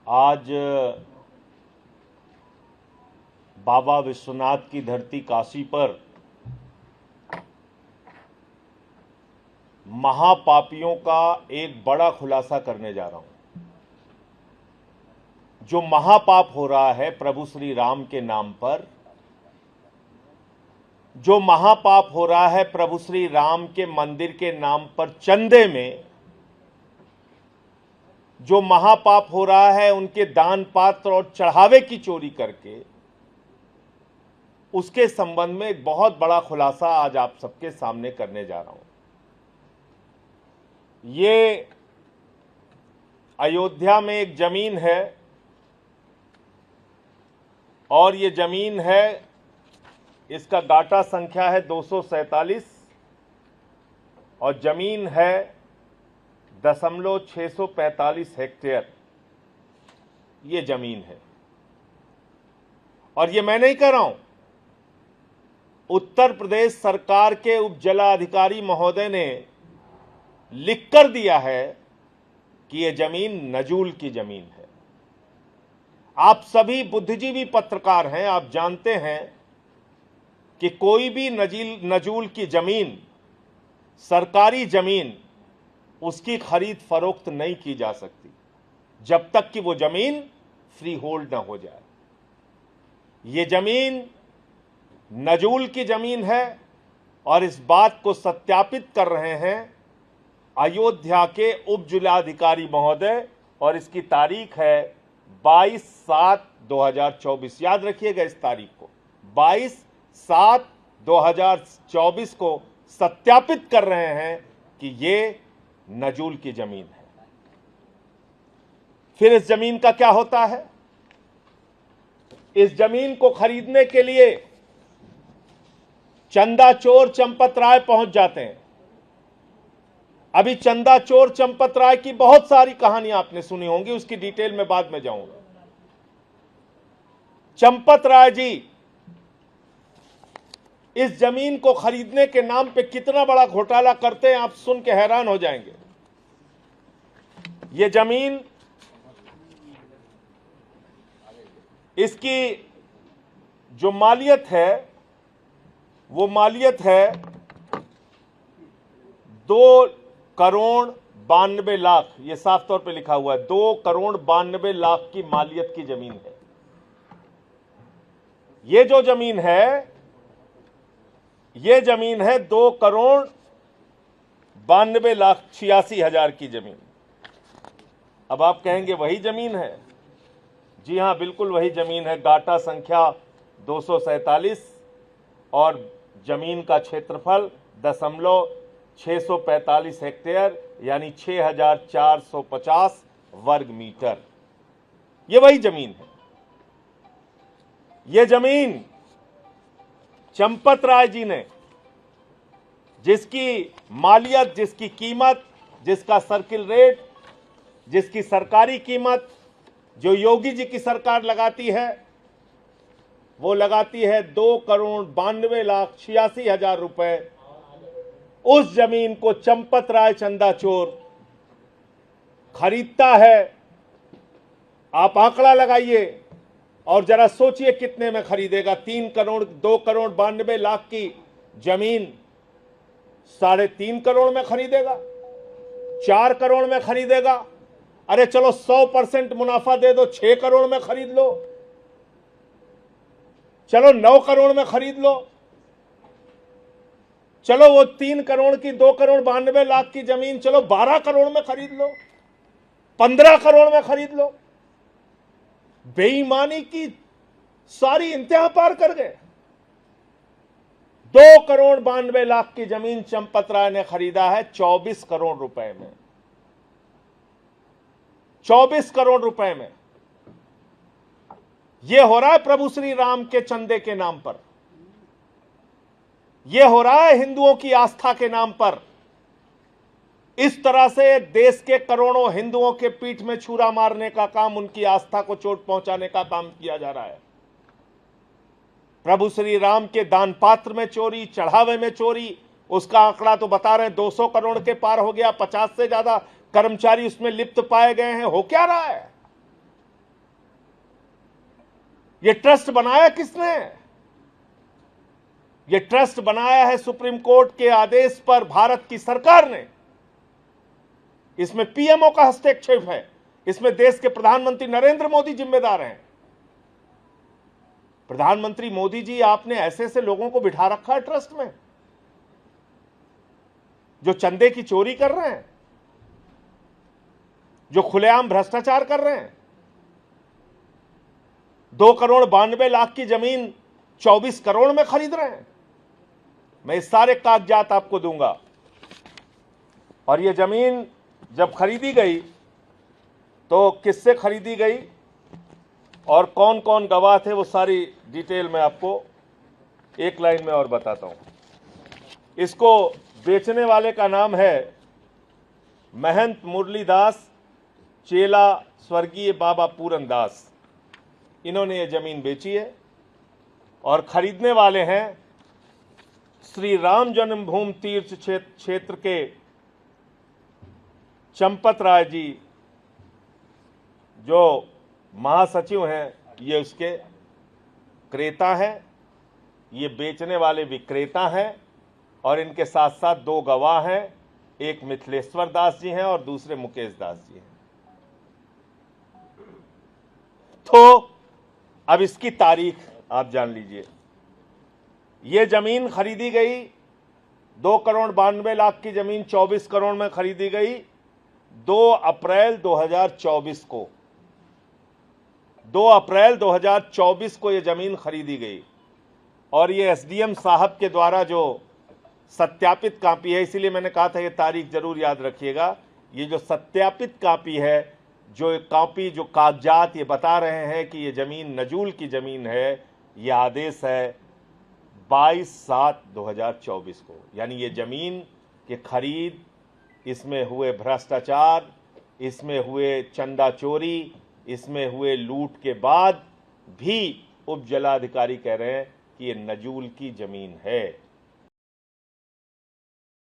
आज बाबा विश्वनाथ की धरती काशी पर महापापियों का एक बड़ा खुलासा करने जा रहा हूं। जो महापाप हो रहा है प्रभु श्री राम के नाम पर, जो महापाप हो रहा है प्रभु श्री राम के मंदिर के नाम पर चंदे में, जो महापाप हो रहा है उनके दान पात्र और चढ़ावे की चोरी करके, उसके संबंध में एक बहुत बड़ा खुलासा आज आप सबके सामने करने जा रहा हूं। ये अयोध्या में एक जमीन है और ये जमीन है, इसका गाटा संख्या है 247 और जमीन है 645 हेक्टेयर ये जमीन है। और ये मैं नहीं कह रहा हूं, उत्तर प्रदेश सरकार के उप जिलाधिकारी महोदय ने लिख कर दिया है कि यह जमीन नजूल की जमीन है। आप सभी बुद्धिजीवी पत्रकार हैं, आप जानते हैं कि कोई भी नजूल की जमीन, सरकारी जमीन, उसकी खरीद फरोख्त नहीं की जा सकती जब तक कि वो जमीन फ्री होल्ड ना हो जाए। ये जमीन नजूल की जमीन है और इस बात को सत्यापित कर रहे हैं अयोध्या के उप जिलाधिकारी महोदय, और इसकी तारीख है 22/7/2024। याद रखिएगा इस तारीख को, 22/7/2024 को सत्यापित कर रहे हैं कि ये नजूल की जमीन है। फिर इस जमीन का क्या होता है? इस जमीन को खरीदने के लिए चंदा चोर चंपत राय पहुंच जाते हैं। अभी चंदा चोर चंपत राय की बहुत सारी कहानी आपने सुनी होंगी, उसकी डिटेल में बाद में जाऊंगा। चंपत राय जी इस जमीन को खरीदने के नाम पे कितना बड़ा घोटाला करते हैं, आप सुन के हैरान हो जाएंगे। ये जमीन, इसकी जो मालियत है वो मालियत है 2,92,00,000। ये साफ तौर पे लिखा हुआ है 2,92,00,000 की मालियत की जमीन है। ये जो जमीन है, ये जमीन है 2,92,86,000 की जमीन। अब आप कहेंगे वही जमीन है? जी हां, बिल्कुल वही जमीन है। गाटा संख्या 247 और जमीन का क्षेत्रफल 645 हेक्टेयर यानी 6,450 वर्ग मीटर। ये वही जमीन है। ये जमीन चंपत राय जी ने, जिसकी मालियत, जिसकी कीमत, जिसका सर्किल रेट, जिसकी सरकारी कीमत जो योगी जी की सरकार लगाती है, वो लगाती है 2,92,86,000 रुपए। उस जमीन को चंपत राय चंदा चोर खरीदता है। आप आंकड़ा लगाइए और जरा सोचिए कितने में खरीदेगा। 2,92,00,000 की जमीन 3.5 करोड़ में खरीदेगा, 4 करोड़ में खरीदेगा। अरे चलो 100% मुनाफा दे दो, 6 करोड़ में खरीद लो, चलो 9 करोड़ में खरीद लो, चलो वो 3 करोड़ की 2,92,00,000 की जमीन चलो 12 करोड़ में खरीद लो, 15 करोड़ में खरीद लो। बेईमानी की सारी इंतहा पार कर गए। 2,92,00,000 की जमीन चंपत राय ने खरीदा है 24 करोड़ रुपए में। 24 करोड़ रुपए में। यह हो रहा है प्रभु श्री राम के चंदे के नाम पर, यह हो रहा है हिंदुओं की आस्था के नाम पर। इस तरह से देश के करोड़ों हिंदुओं के पीठ में छुरा मारने का काम, उनकी आस्था को चोट पहुंचाने का काम किया जा रहा है। प्रभु श्री राम के दान पात्र में चोरी, चढ़ावे में चोरी, उसका आंकड़ा तो बता रहे हैं 200 करोड़ के पार हो गया। 50 से ज्यादा कर्मचारी उसमें लिप्त पाए गए हैं। हो क्या रहा है? ये ट्रस्ट बनाया किसने? ये ट्रस्ट बनाया है सुप्रीम कोर्ट के आदेश पर भारत की सरकार ने। इसमें पीएमओ का हस्तक्षेप है, इसमें देश के प्रधानमंत्री नरेंद्र मोदी जिम्मेदार हैं। प्रधानमंत्री मोदी जी, आपने ऐसे ऐसे लोगों को बिठा रखा है ट्रस्ट में जो चंदे की चोरी कर रहे हैं, जो खुलेआम भ्रष्टाचार कर रहे हैं। 2,92,00,000 की जमीन 24 करोड़ में खरीद रहे हैं। मैं इस सारे कागजात आपको दूंगा। और ये जमीन जब खरीदी गई तो किससे खरीदी गई और कौन कौन गवाह थे, वो सारी डिटेल मैं आपको एक लाइन में और बताता हूं। इसको बेचने वाले का नाम है महंत मुरलीदास, चेला स्वर्गीय बाबा पूरन दास। इन्होंने ये जमीन बेची है। और खरीदने वाले हैं श्री राम जन्मभूमि तीर्थ क्षेत्र के चंपत राय जी, जो महासचिव हैं। ये उसके क्रेता हैं, ये बेचने वाले विक्रेता हैं। और इनके साथ साथ 2 गवाह हैं, एक मिथिलेश्वर दास जी हैं और दूसरे मुकेश दास जी हैं। तो अब इसकी तारीख आप जान लीजिए। ये जमीन खरीदी गई 2,92,00,000 की जमीन 24 करोड़ में खरीदी गई 2 अप्रैल 2024 को। 2 अप्रैल 2024 को ये जमीन खरीदी गई। और ये एसडीएम साहब के द्वारा जो सत्यापित कॉपी है, इसीलिए मैंने कहा था ये तारीख जरूर याद रखिएगा। ये जो सत्यापित कॉपी है, जो कागजात ये बता रहे हैं कि ये जमीन नजूल की जमीन है, ये आदेश है 22/7/2024 को। यानी ये जमीन के खरीद, इसमें हुए भ्रष्टाचार, इसमें हुए चंदा चोरी, इसमें हुए लूट के बाद भी उप जिलाधिकारी कह रहे हैं कि ये नजूल की जमीन है।